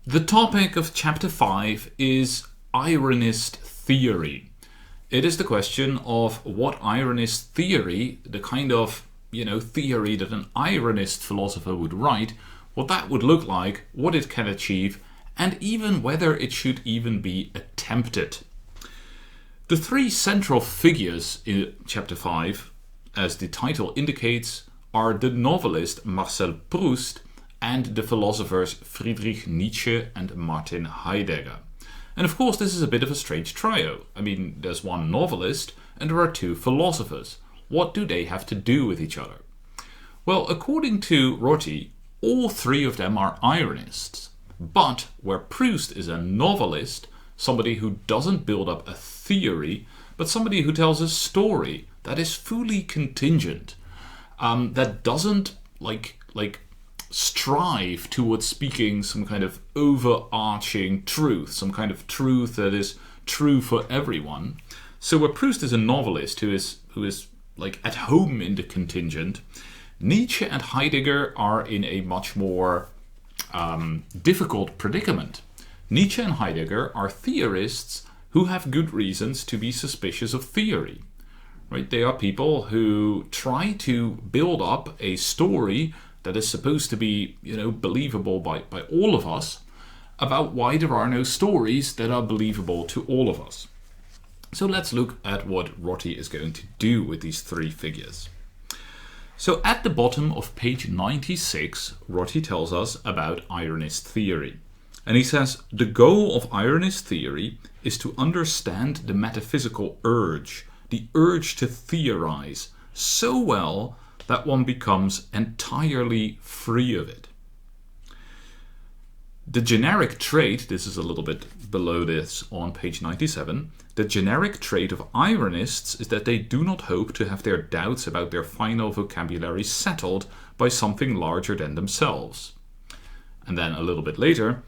The topic of chapter 5 is ironist theory. It is the question of what ironist theory, the kind of, theory that an ironist philosopher would write, what that would look like, what it can achieve, and even whether it should even be attempted. The three central figures in chapter 5, as the title indicates, are the novelist Marcel Proust and the philosophers Friedrich Nietzsche and Martin Heidegger. And of course, this is a bit of a strange trio. I mean, there's one novelist and there are two philosophers. What do they have to do with each other? Well, according to Rorty, all three of them are ironists. But where Proust is a novelist, somebody who doesn't build up a theory, but somebody who tells a story that is fully contingent, that doesn't like strive towards speaking some kind of overarching truth, some kind of truth that is true for everyone. So where Proust is a novelist who is like at home in the contingent, Nietzsche and Heidegger are in a much more difficult predicament. Nietzsche and Heidegger are theorists who have good reasons to be suspicious of theory. Right? They are people who try to build up a story that is supposed to be, believable by all of us, about why there are no stories that are believable to all of us. So let's look at what Rorty is going to do with these three figures. So at the bottom of page 96, Rorty tells us about ironist theory. And he says, the goal of ironist theory is to understand the metaphysical urge, the urge to theorize so well that one becomes entirely free of it. The generic trait, this is a little bit below this on page 97, the generic trait of ironists is that they do not hope to have their doubts about their final vocabulary settled by something larger than themselves. And then a little bit later,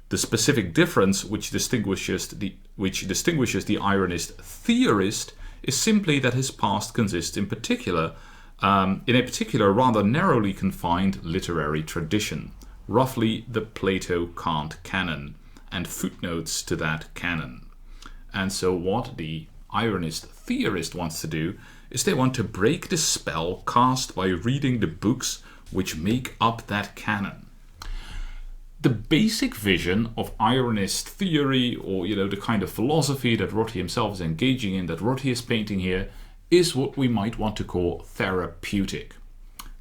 the specific difference which distinguishes the ironist theorist is simply that his past consists in a particular rather narrowly confined literary tradition, roughly the Plato-Kant canon, and footnotes to that canon. And so what the ironist theorist wants to do is they want to break the spell cast by reading the books which make up that canon. The basic vision of ironist theory, or the kind of philosophy that Rorty himself is engaging in, that Rorty is painting here, is what we might want to call therapeutic.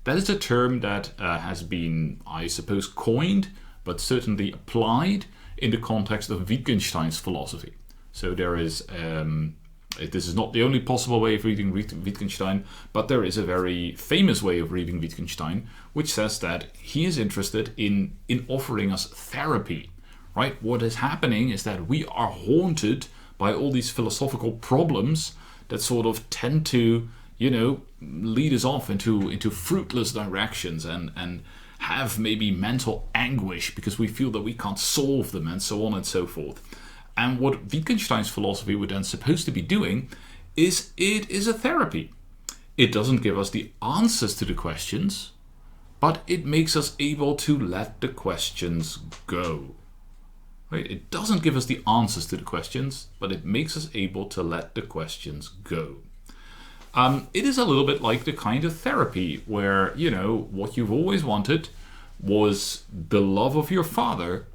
That is a term that has been, I suppose, coined, but certainly applied in the context of Wittgenstein's philosophy. So there is, this is not the only possible way of reading Wittgenstein, but there is a very famous way of reading Wittgenstein, which says that he is interested in offering us therapy. Right? What is happening is that we are haunted by all these philosophical problems that sort of tend to, lead us off into fruitless directions and have maybe mental anguish because we feel that we can't solve them and so on and so forth. And what Wittgenstein's philosophy would then supposed to be doing is it is a therapy. It doesn't give us the answers to the questions, but it makes us able to let the questions go. Right? It doesn't give us the answers to the questions, but it makes us able to let the questions go. It is a little bit like the kind of therapy where, what you've always wanted was the love of your father.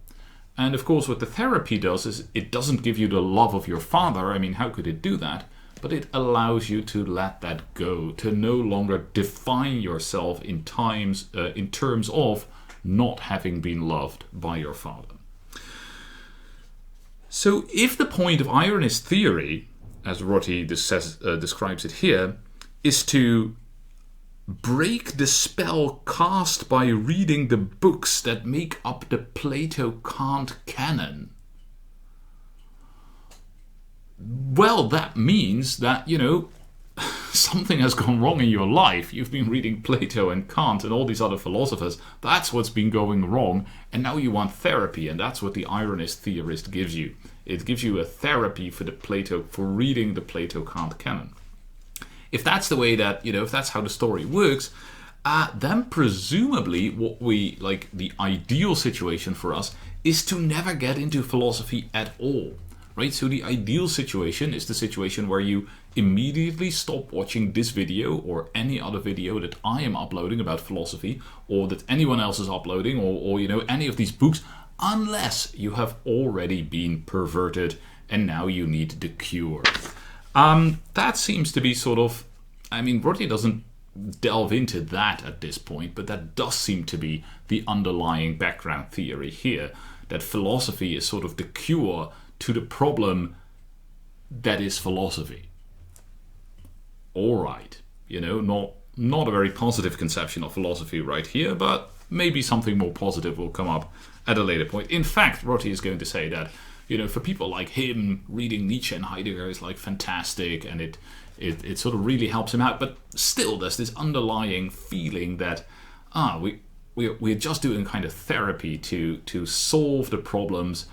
And of course, what the therapy does is it doesn't give you the love of your father. I mean, how could it do that? But it allows you to let that go, to no longer define yourself in terms of not having been loved by your father. So if the point of ironist theory, as Rorty describes it here, is to break the spell cast by reading the books that make up the Plato-Kant canon, well, that means that, something has gone wrong in your life. You've been reading Plato and Kant and all these other philosophers. That's what's been going wrong. And now you want therapy. And that's what the ironist theorist gives you. It gives you a therapy for reading the Plato-Kant canon. If that's the way that, if that's how the story works, then presumably what we like, the ideal situation for us is to never get into philosophy at all, right? So the ideal situation is the situation where you immediately stop watching this video or any other video that I am uploading about philosophy, or that anyone else is uploading, or any of these books, unless you have already been perverted and now you need the cure. That seems to be sort of, Rorty doesn't delve into that at this point, but that does seem to be the underlying background theory here, that philosophy is sort of the cure to the problem that is philosophy. All right, not a very positive conception of philosophy right here, but maybe something more positive will come up at a later point. In fact, Rorty is going to say that, for people like him, reading Nietzsche and Heidegger is like fantastic, and it sort of really helps him out. But still, there's this underlying feeling that we're just doing kind of therapy to solve the problems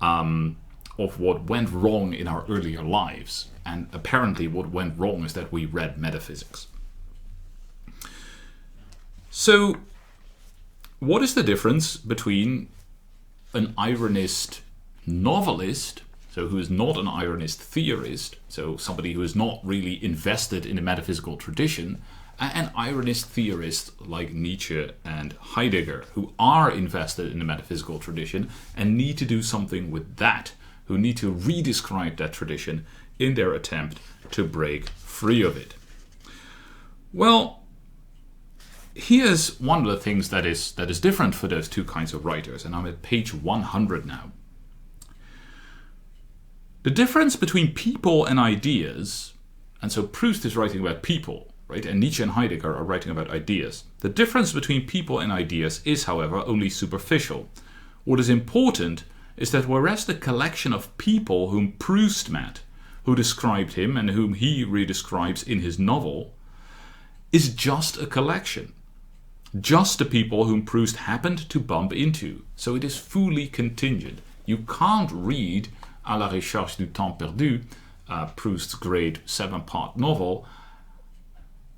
of what went wrong in our earlier lives. And apparently what went wrong is that we read metaphysics. So what is the difference between an ironist novelist, so who is not an ironist theorist, so somebody who is not really invested in the metaphysical tradition, and an ironist theorist like Nietzsche and Heidegger, who are invested in the metaphysical tradition and need to do something with that, who need to redescribe that tradition in their attempt to break free of it? Well, here's one of the things that is different for those two kinds of writers, and I'm at page 100 now. The difference between people and ideas, and so Proust is writing about people, right, and Nietzsche and Heidegger are writing about ideas. The difference between people and ideas is, however, only superficial. What is important is that whereas the collection of people whom Proust met, who described him and whom he redescribes in his novel, is just a collection. Just the people whom Proust happened to bump into. So it is fully contingent. You can't read À la recherche du temps perdu, Proust's great 7-part novel,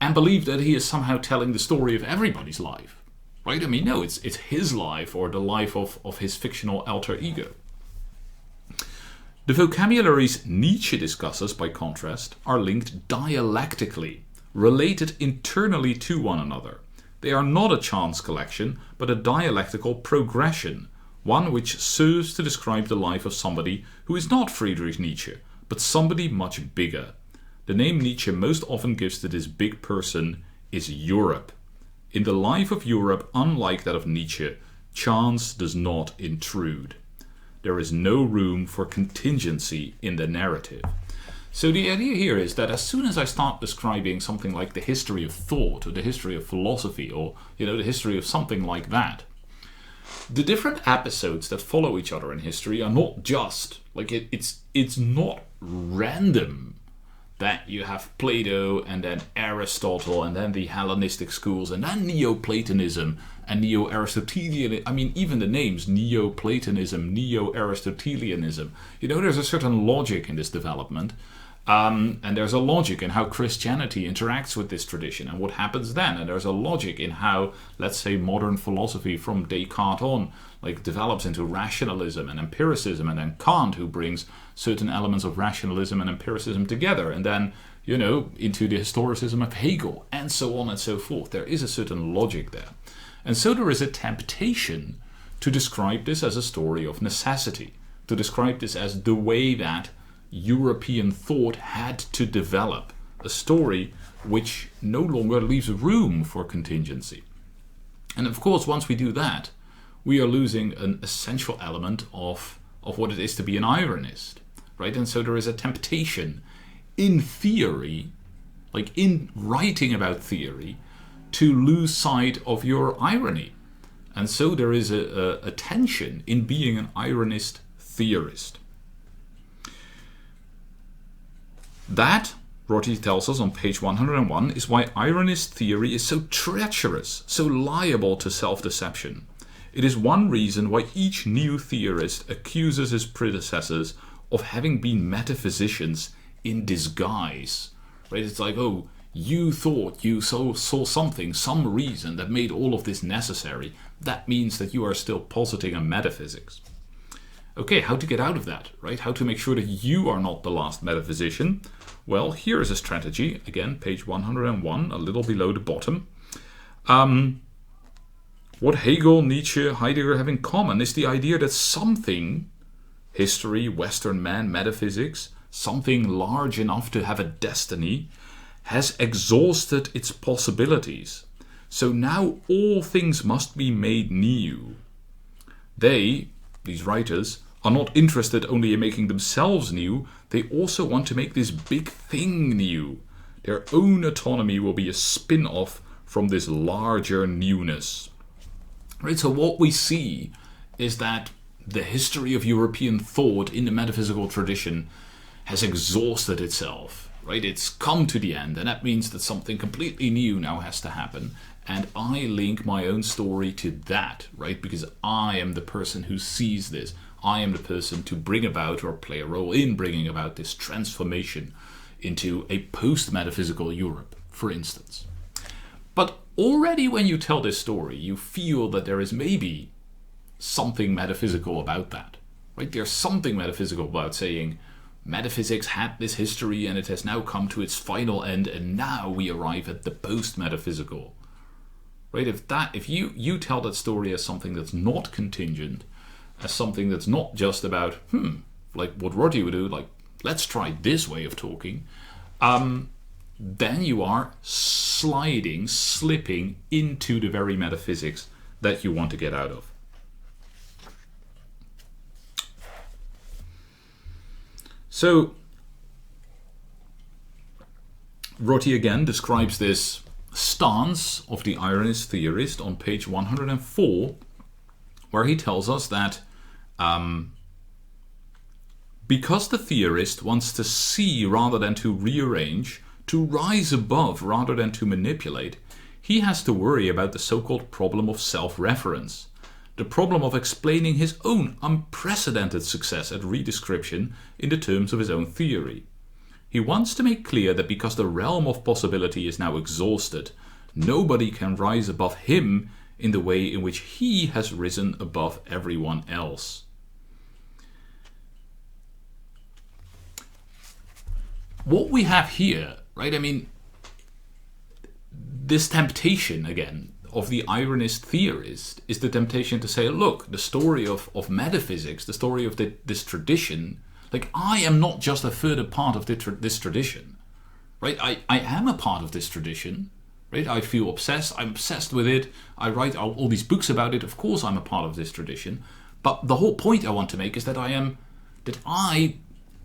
and believe that he is somehow telling the story of everybody's life. Right? No, it's his life, or the life of his fictional alter ego. The vocabularies Nietzsche discusses, by contrast, are linked dialectically, related internally to one another. They are not a chance collection, but a dialectical progression, one which serves to describe the life of somebody who is not Friedrich Nietzsche, but somebody much bigger. The name Nietzsche most often gives to this big person is Europe. In the life of Europe, unlike that of Nietzsche, chance does not intrude. There is no room for contingency in the narrative. So the idea here is that as soon as I start describing something like the history of thought, or the history of philosophy, or the history of something like that, the different episodes that follow each other in history are not just like it's not random that you have Plato and then Aristotle and then the Hellenistic schools and then Neoplatonism and Neo-Aristotelian. Even the names Neoplatonism, Neo-Aristotelianism. There's a certain logic in this development. And there's a logic in how Christianity interacts with this tradition and what happens then. And there's a logic in how, let's say, modern philosophy from Descartes on develops into rationalism and empiricism, and then Kant, who brings certain elements of rationalism and empiricism together, and then, into the historicism of Hegel, and so on and so forth. There is a certain logic there. And so there is a temptation to describe this as a story of necessity, to describe this as the way that European thought had to develop, a story which no longer leaves room for contingency. And of course, once we do that, we are losing an essential element of what it is to be an ironist, right? And so there is a temptation in theory, in writing about theory, to lose sight of your irony. And so there is a tension in being an ironist theorist. That, Rorty tells us on page 101, is why ironist theory is so treacherous, so liable to self-deception. It is one reason why each new theorist accuses his predecessors of having been metaphysicians in disguise. Right? It's like, oh, you thought you saw something, some reason that made all of this necessary, that means that you are still positing a metaphysics. Okay, how to get out of that, right? How to make sure that you are not the last metaphysician? Well, here is a strategy. Again, page 101, a little below the bottom. What Hegel, Nietzsche, Heidegger have in common is the idea that something, history, Western man, metaphysics, something large enough to have a destiny, has exhausted its possibilities. So now all things must be made new. They, these writers, are not interested only in making themselves new, they also want to make this big thing new. Their own autonomy will be a spin-off from this larger newness. Right, so what we see is that the history of European thought in the metaphysical tradition has exhausted itself. Right, it's come to the end, and that means that something completely new now has to happen. And I link my own story to that, right? Because I am the person who sees this. I am the person to bring about or play a role in bringing about this transformation into a post-metaphysical Europe, for instance. But already when you tell this story, you feel that there is maybe something metaphysical about that, right? There's something metaphysical about saying metaphysics had this history and it has now come to its final end, and now we arrive at the post-metaphysical. Right? If you tell that story as something that's not contingent, as something that's not just about, like what Rorty would do, like, let's try this way of talking, then you are slipping into the very metaphysics that you want to get out of. So, Rorty again describes this stance of the ironist theorist on page 104, where he tells us that because the theorist wants to see rather than to rearrange, to rise above rather than to manipulate, he has to worry about the so-called problem of self-reference, the problem of explaining his own unprecedented success at redescription in the terms of his own theory. He wants to make clear that because the realm of possibility is now exhausted, nobody can rise above him in the way in which he has risen above everyone else. What we have here, right, I mean, this temptation, again, of the ironist theorist is the temptation to say, look, the story of metaphysics, the story of this tradition, like, I am not just a further part of this tradition, right? I am a part of this tradition, right? I feel obsessed. I'm obsessed with it. I write all these books about it. Of course, I'm a part of this tradition. But the whole point I want to make is that I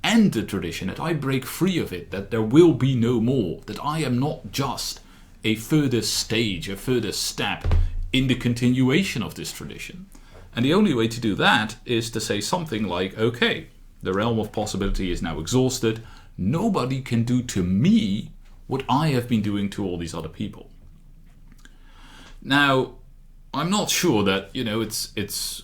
end the tradition, that I break free of it, that there will be no more, that I am not just a further stage, a further step in the continuation of this tradition. And the only way to do that is to say something like, okay, the realm of possibility is now exhausted. Nobody can do to me what I have been doing to all these other people. Now, I'm not sure that, it's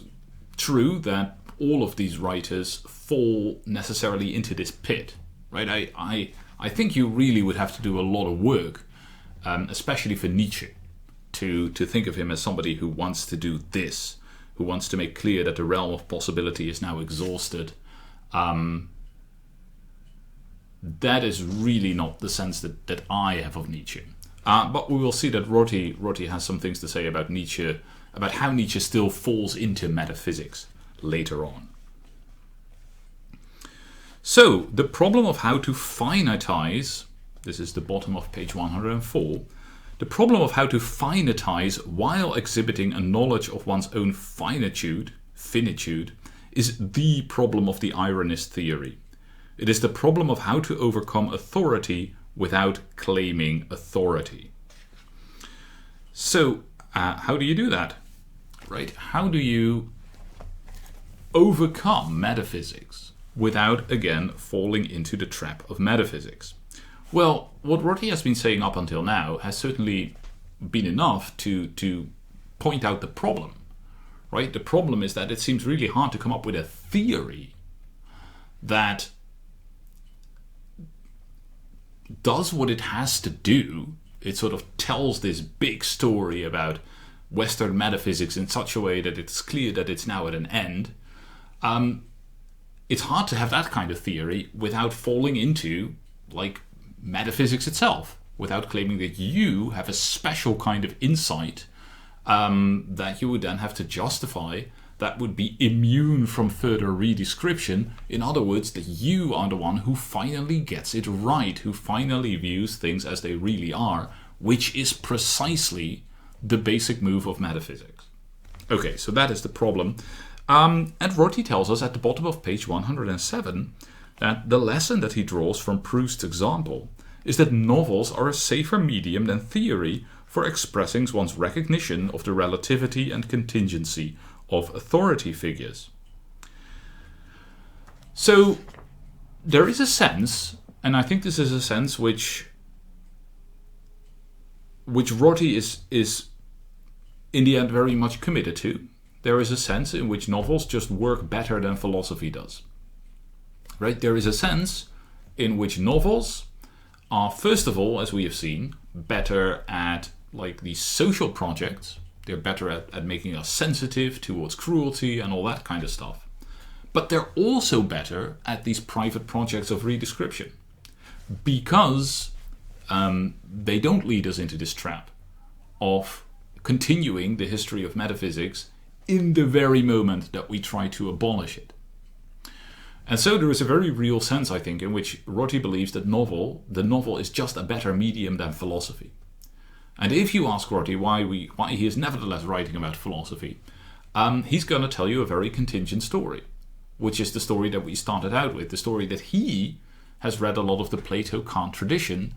true that all of these writers fall necessarily into this pit, right? I think you really would have to do a lot of work, especially for Nietzsche, to think of him as somebody who wants to do this, who wants to make clear that the realm of possibility is now exhausted. That is really not the sense that I have of Nietzsche. But we will see that Rorty has some things to say about Nietzsche, about how Nietzsche still falls into metaphysics later on. So, the problem of how to finitize, this is the bottom of page 104, the problem of how to finitize while exhibiting a knowledge of one's own finitude, is the problem of the ironist theory. It is the problem of how to overcome authority without claiming authority. So, how do you do that? Right? How do you overcome metaphysics without, again, falling into the trap of metaphysics? Well, what Rorty has been saying up until now has certainly been enough to point out the problem. Right? The problem is that it seems really hard to come up with a theory that does what it has to do. It sort of tells this big story about Western metaphysics in such a way that it's clear that it's now at an end. It's hard to have that kind of theory without falling into, like, metaphysics itself, without claiming that you have a special kind of insight that you would then have to justify, that would be immune from further redescription. In other words, that you are the one who finally gets it right, who finally views things as they really are, which is precisely the basic move of metaphysics. Okay, so that is the problem. And Rorty tells us at the bottom of page 107 that the lesson that he draws from Proust's example is that novels are a safer medium than theory for expressing one's recognition of the relativity and contingency of authority figures. So there is a sense, and I think this is a sense which Rorty is in the end very much committed to. There is a sense in which novels just work better than philosophy does. Right? There is a sense in which novels are, first of all, as we have seen, better at, like, these social projects. They're better at making us sensitive towards cruelty and all that kind of stuff. But they're also better at these private projects of redescription, because they don't lead us into this trap of continuing the history of metaphysics in the very moment that we try to abolish it. And so there is a very real sense, I think, in which Rorty believes that the novel is just a better medium than philosophy. And if you ask Rorty why he is nevertheless writing about philosophy, he's going to tell you a very contingent story, which is the story that we started out with, the story that he has read a lot of the Plato-Kant tradition,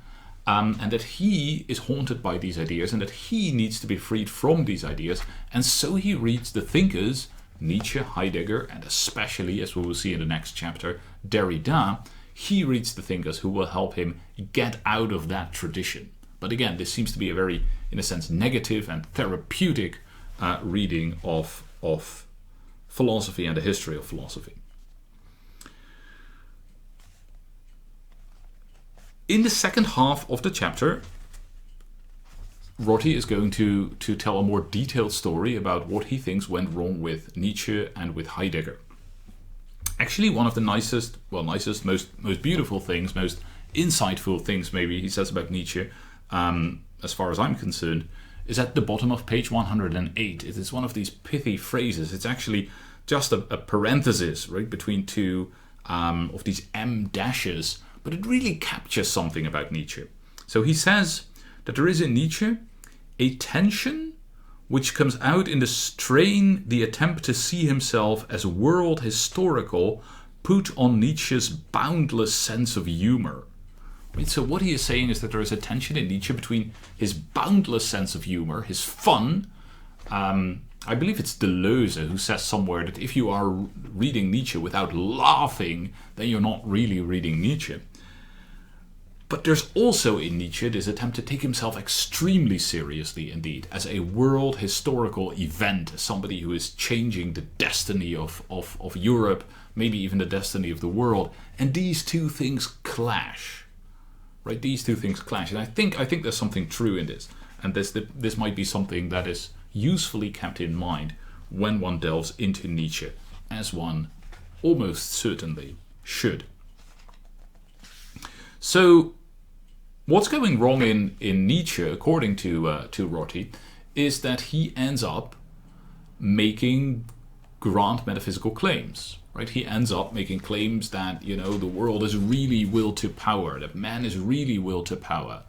and that he is haunted by these ideas, and that he needs to be freed from these ideas. And so he reads the thinkers, Nietzsche, Heidegger, and especially, as we will see in the next chapter, Derrida. He reads the thinkers who will help him get out of that tradition. But again, this seems to be a very, in a sense, negative and therapeutic reading of philosophy and the history of philosophy. In the second half of the chapter, Rorty is going to tell a more detailed story about what he thinks went wrong with Nietzsche and with Heidegger. Actually, one of the nicest, most beautiful things, most insightful things, maybe, he says about Nietzsche, as far as I'm concerned, is at the bottom of page 108. It is one of these pithy phrases. It's actually just a parenthesis, right, between two of these M dashes, but it really captures something about Nietzsche. So he says that there is in Nietzsche a tension which comes out in the strain the attempt to see himself as world historical put on Nietzsche's boundless sense of humor. Right? So what he is saying is that there is a tension in Nietzsche between his boundless sense of humor, his fun. I believe it's Deleuze who says somewhere that if you are reading Nietzsche without laughing, then you're not really reading Nietzsche. But there's also in Nietzsche this attempt to take himself extremely seriously indeed, as a world historical event, as somebody who is changing the destiny of Europe, maybe even the destiny of the world. And these two things clash. Right? These two things clash. And I think there's something true in this. And this might be something that is usefully kept in mind when one delves into Nietzsche, as one almost certainly should. So, what's going wrong in Nietzsche, according to Rorty, is that he ends up making grand metaphysical claims. Right? He ends up making claims that, the world is really will to power, that man is really will to power,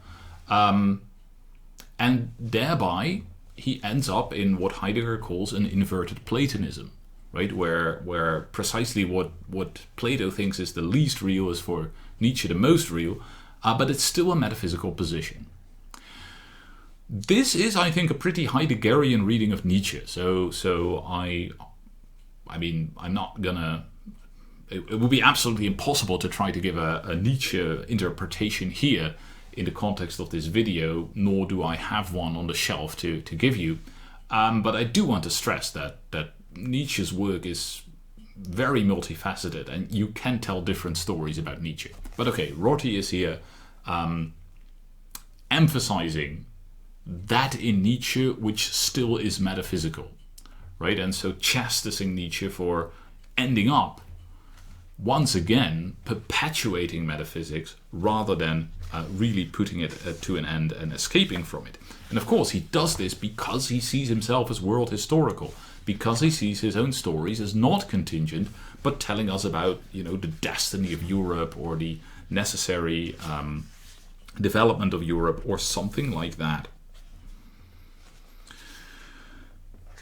and thereby he ends up in what Heidegger calls an inverted Platonism. Right? Where precisely what Plato thinks is the least real is for Nietzsche the most real. But it's still a metaphysical position. This is, I think, a pretty Heideggerian reading of Nietzsche. So I mean, I'm not gonna. It would be absolutely impossible to try to give a Nietzsche interpretation here in the context of this video. Nor do I have one on the shelf to give you. But I do want to stress that Nietzsche's work is very multifaceted, and you can tell different stories about Nietzsche. But okay, Rorty is here emphasizing that in Nietzsche which still is metaphysical, right? And so chastising Nietzsche for ending up once again perpetuating metaphysics rather than really putting it to an end and escaping from it. And of course he does this because he sees himself as world historical, because he sees his own stories as not contingent but telling us about, you know, the destiny of Europe or the necessary development of Europe or something like that.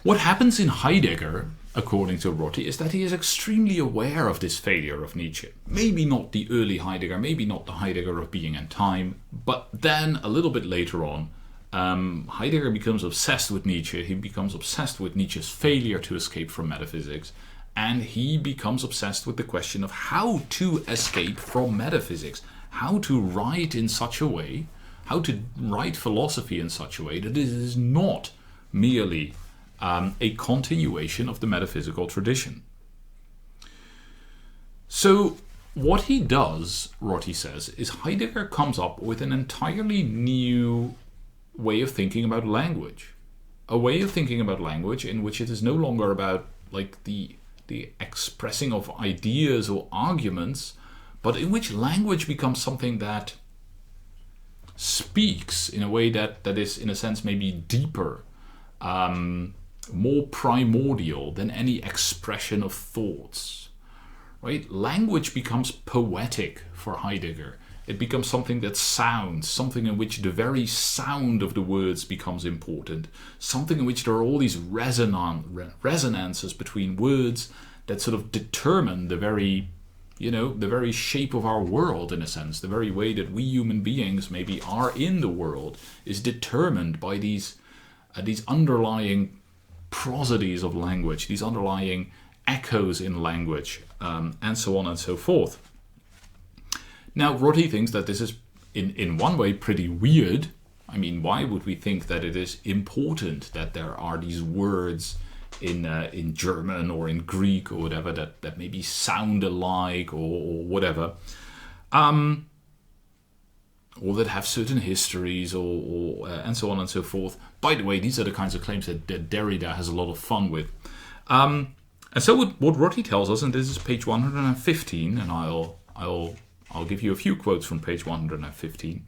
What happens in Heidegger, according to Rorty, is that he is extremely aware of this failure of Nietzsche. Maybe not the early Heidegger, maybe not the Heidegger of Being and Time, but then a little bit later on, Heidegger becomes obsessed with Nietzsche. He becomes obsessed with Nietzsche's failure to escape from metaphysics, and he becomes obsessed with the question of how to escape from metaphysics, how to write in such a way, how to write philosophy in such a way that it is not merely a continuation of the metaphysical tradition. So what he does, Rorty says, is Heidegger comes up with an entirely new way of thinking about language. A way of thinking about language in which it is no longer about like the expressing of ideas or arguments, but in which language becomes something that speaks in a way that is, in a sense, maybe deeper, more primordial than any expression of thoughts. Right? Language becomes poetic for Heidegger. It becomes something that sounds, something in which the very sound of the words becomes important, something in which there are all these resonances between words that sort of determine the very, you know, the very shape of our world, in a sense. The very way that we human beings maybe are in the world is determined by these underlying prosodies of language, these underlying echoes in language, and so on and so forth. Now, Rorty thinks that this is, in one way, pretty weird. I mean, why would we think that it is important that there are these words in German or in Greek or whatever that maybe sound alike or whatever, or that have certain histories or and so on and so forth. By the way, these are the kinds of claims that Derrida has a lot of fun with. And so what Rorty tells us, and this is page 115, and I'll give you a few quotes from page 115.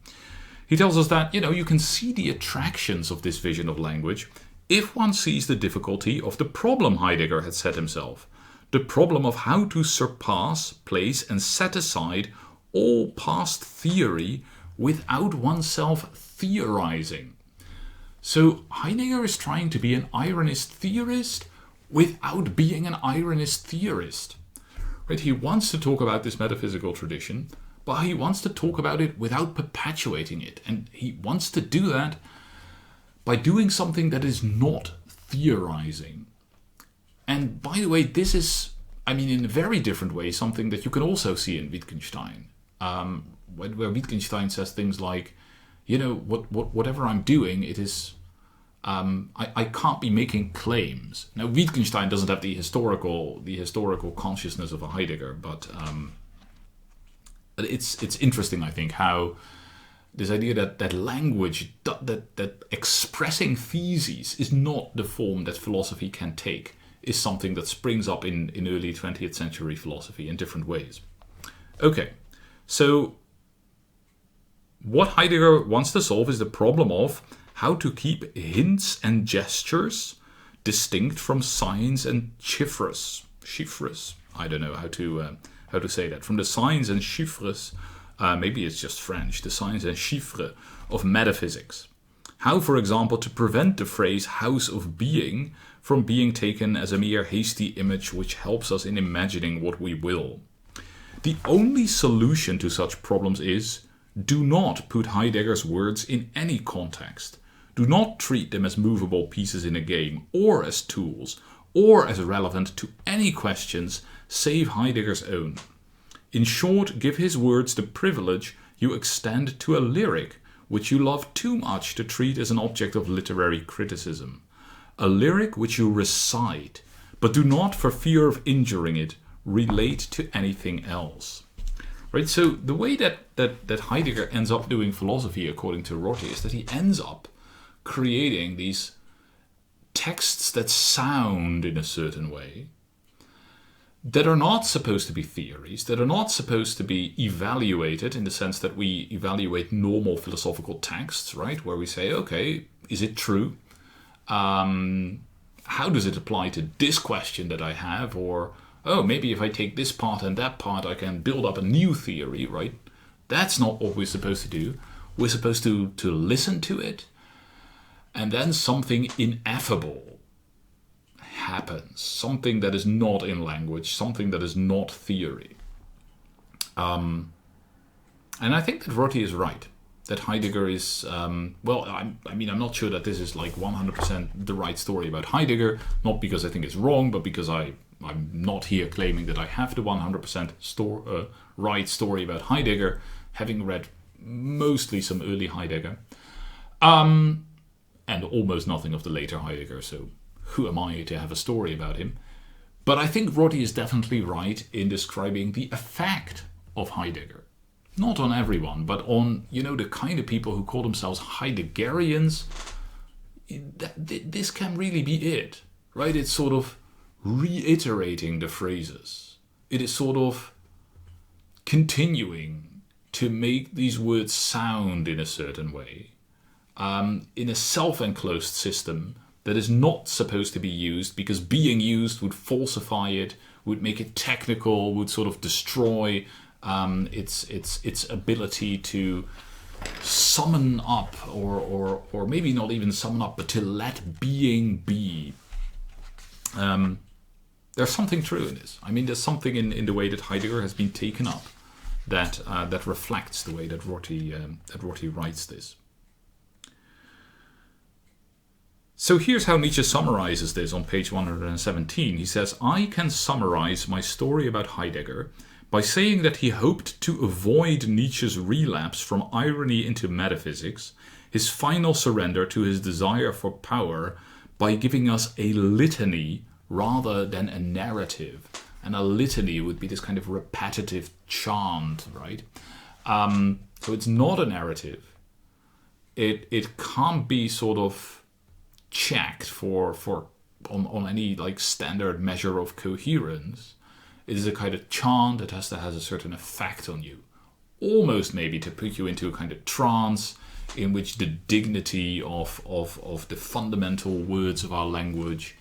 He tells us that, you know, you can see the attractions of this vision of language if one sees the difficulty of the problem Heidegger had set himself, the problem of how to surpass, place, and set aside all past theory without oneself theorizing. So Heidegger is trying to be an ironist theorist without being an ironist theorist. Right? He wants to talk about this metaphysical tradition, but he wants to talk about it without perpetuating it. And he wants to do that by doing something that is not theorizing. And by the way, this is, I mean, in a very different way, something that you can also see in Wittgenstein, where Wittgenstein says things like, you know, whatever I'm doing, it is, I can't be making claims. Now, Wittgenstein doesn't have the historical consciousness of a Heidegger, but it's interesting, I think, how this idea that language, that expressing theses is not the form that philosophy can take, is something that springs up in early 20th century philosophy in different ways. Okay, so what Heidegger wants to solve is the problem of how to keep hints and gestures distinct from signs and chiffres. Chiffres, I don't know how to say that. From the signs and chiffres, maybe it's just French, the signs and chiffres of metaphysics. How, for example, to prevent the phrase house of being from being taken as a mere hasty image which helps us in imagining what we will. The only solution to such problems is, do not put Heidegger's words in any context. Do not treat them as movable pieces in a game, or as tools, or as relevant to any questions save Heidegger's own. In short, give his words the privilege you extend to a lyric which you love too much to treat as an object of literary criticism. A lyric which you recite, but do not, for fear of injuring it, relate to anything else. Right? So the way that Heidegger ends up doing philosophy, according to Rorty, is that he ends up creating these texts that sound in a certain way, that are not supposed to be theories, that are not supposed to be evaluated in the sense that we evaluate normal philosophical texts, right? Where we say, okay, is it true? How does it apply to this question that I have? Or, oh, maybe if I take this part and that part, I can build up a new theory, right? That's not what we're supposed to do. We're supposed to listen to it, and then something ineffable happens. Something that is not in language, something that is not theory. And I think that Rorty is right. That Heidegger is, I'm not sure that this is like 100% the right story about Heidegger, not because I think it's wrong, but because I'm not here claiming that I have the 100% right story about Heidegger, having read mostly some early Heidegger, and almost nothing of the later Heidegger, so who am I to have a story about him? But I think Rorty is definitely right in describing the effect of Heidegger. Not on everyone, but on, the kind of people who call themselves Heideggerians. This can really be it, right? It's sort of reiterating the phrases. It is sort of continuing to make these words sound in a certain way, in a self-enclosed system that is not supposed to be used, because being used would falsify it, would make it technical, would sort of destroy its ability to summon up, or maybe not even summon up, but to let being be. There's something true in this. I mean, there's something in the way that Heidegger has been taken up that reflects the way that Rorty writes this. So here's how Nietzsche summarizes this on page 117. He says, I can summarize my story about Heidegger by saying that he hoped to avoid Nietzsche's relapse from irony into metaphysics, his final surrender to his desire for power, by giving us a litany rather than a narrative. And a litany would be this kind of repetitive chant, right? So it's not a narrative. It can't be sort of checked for on any like standard measure of coherence. It is a kind of chant that has a certain effect on you, almost maybe to put you into a kind of trance in which the dignity of the fundamental words of our language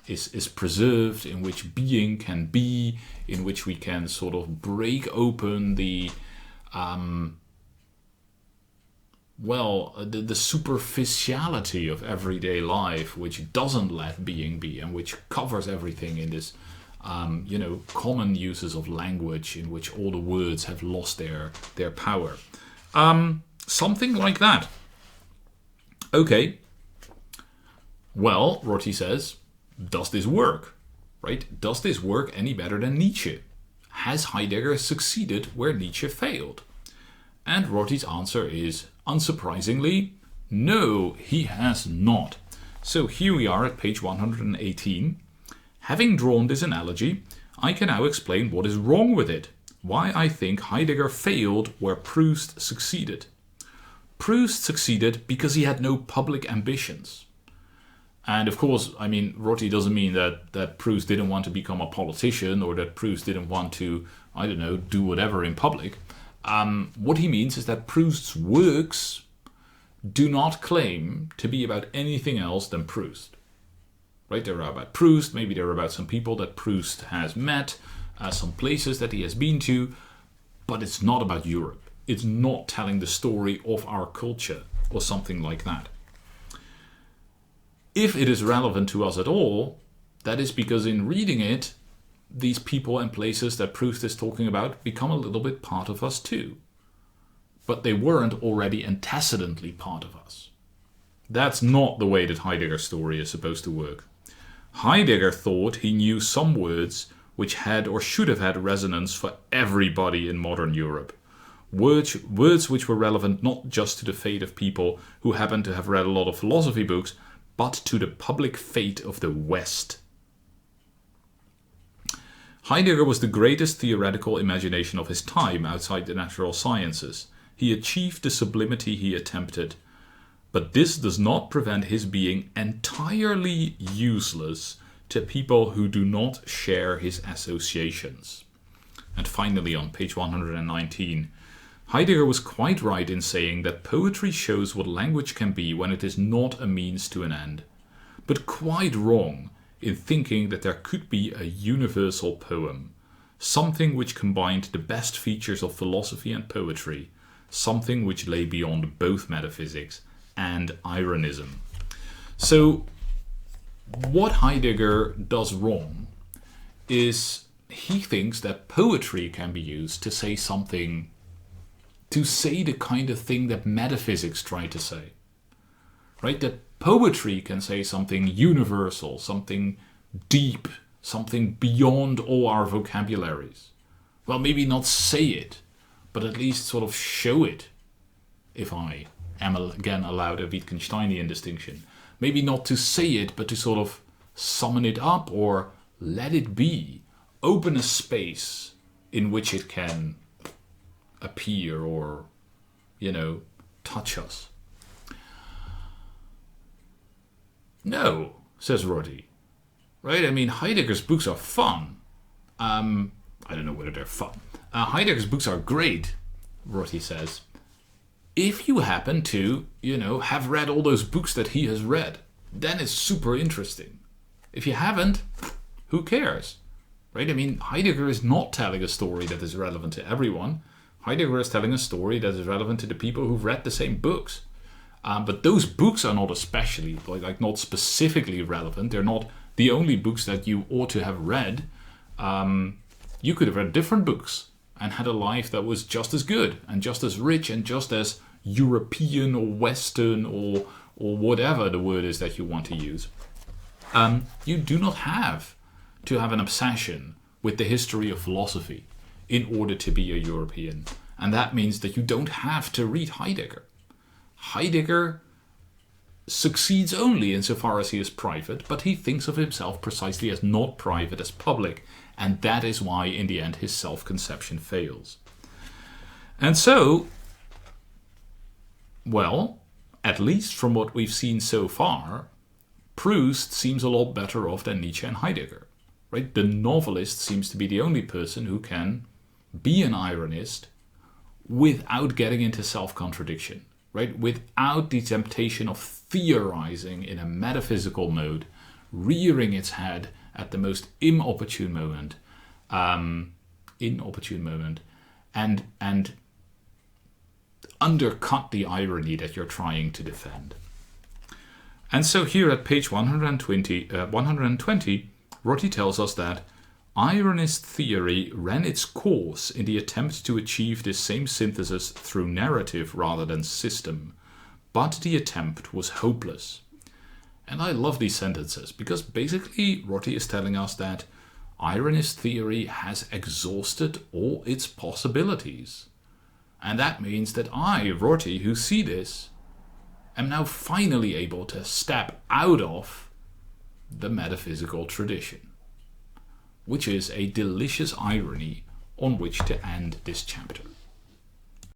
is preserved, in which being can be, in which we can sort of break open the superficiality of everyday life, which doesn't let being be, and which covers everything in this common uses of language in which all the words have lost their power. Something like that. Okay. Well, Rorty says, does this work? Right? Does this work any better than Nietzsche? Has Heidegger succeeded where Nietzsche failed? And Rorty's answer is, unsurprisingly, no, he has not. So here we are at page 118. Having drawn this analogy, I can now explain what is wrong with it, why I think Heidegger failed where Proust succeeded. Proust succeeded because he had no public ambitions. And of course, I mean, Rorty doesn't mean that Proust didn't want to become a politician, or that Proust didn't want to, do whatever in public. What he means is that Proust's works do not claim to be about anything else than Proust. Right? They're about Proust, maybe they're about some people that Proust has met, some places that he has been to, but it's not about Europe. It's not telling the story of our culture or something like that. If it is relevant to us at all, that is because in reading it, these people and places that Proust is talking about become a little bit part of us too. But they weren't already antecedently part of us. That's not the way that Heidegger's story is supposed to work. Heidegger thought he knew some words which had or should have had resonance for everybody in modern Europe. Words which were relevant not just to the fate of people who happened to have read a lot of philosophy books, but to the public fate of the West. Heidegger was the greatest theoretical imagination of his time outside the natural sciences. He achieved the sublimity he attempted, but this does not prevent his being entirely useless to people who do not share his associations. And finally, on page 119, Heidegger was quite right in saying that poetry shows what language can be when it is not a means to an end, but quite wrong in thinking that there could be a universal poem, something which combined the best features of philosophy and poetry, something which lay beyond both metaphysics and ironism. So, what Heidegger does wrong is he thinks that poetry can be used to say something, to say the kind of thing that metaphysics try to say. Right? That poetry can say something universal, something deep, something beyond all our vocabularies. Well, maybe not say it, but at least sort of show it, if I am again allowed a Wittgensteinian distinction. Maybe not to say it, but to sort of summon it up or let it be. Open a space in which it can appear or, touch us. No, says Rorty. Right? I mean, Heidegger's books are fun. I don't know whether they're fun. Heidegger's books are great, Rorty says, if you happen to, have read all those books that he has read. Then it's super interesting. If you haven't, who cares? Right? I mean, Heidegger is not telling a story that is relevant to everyone. Heidegger is telling a story that is relevant to the people who've read the same books. But those books are not especially, not specifically relevant. They're not the only books that you ought to have read. You could have read different books and had a life that was just as good and just as rich and just as European or Western or whatever the word is that you want to use. You do not have to have an obsession with the history of philosophy in order to be a European. And that means that you don't have to read Heidegger. Heidegger succeeds only insofar as he is private, but he thinks of himself precisely as not private, as public, and that is why in the end his self-conception fails. And so, well, at least from what we've seen so far, Proust seems a lot better off than Nietzsche and Heidegger. Right? The novelist seems to be the only person who can be an ironist without getting into self-contradiction. Right? Without the temptation of theorizing in a metaphysical mode, rearing its head at the most inopportune moment, and undercut the irony that you're trying to defend. And so here at page 120, Rorty tells us that ironist theory ran its course in the attempt to achieve this same synthesis through narrative rather than system, but the attempt was hopeless. And I love these sentences because basically Rorty is telling us that ironist theory has exhausted all its possibilities. And that means that I, Rorty, who see this, am now finally able to step out of the metaphysical tradition, which is a delicious irony on which to end this chapter.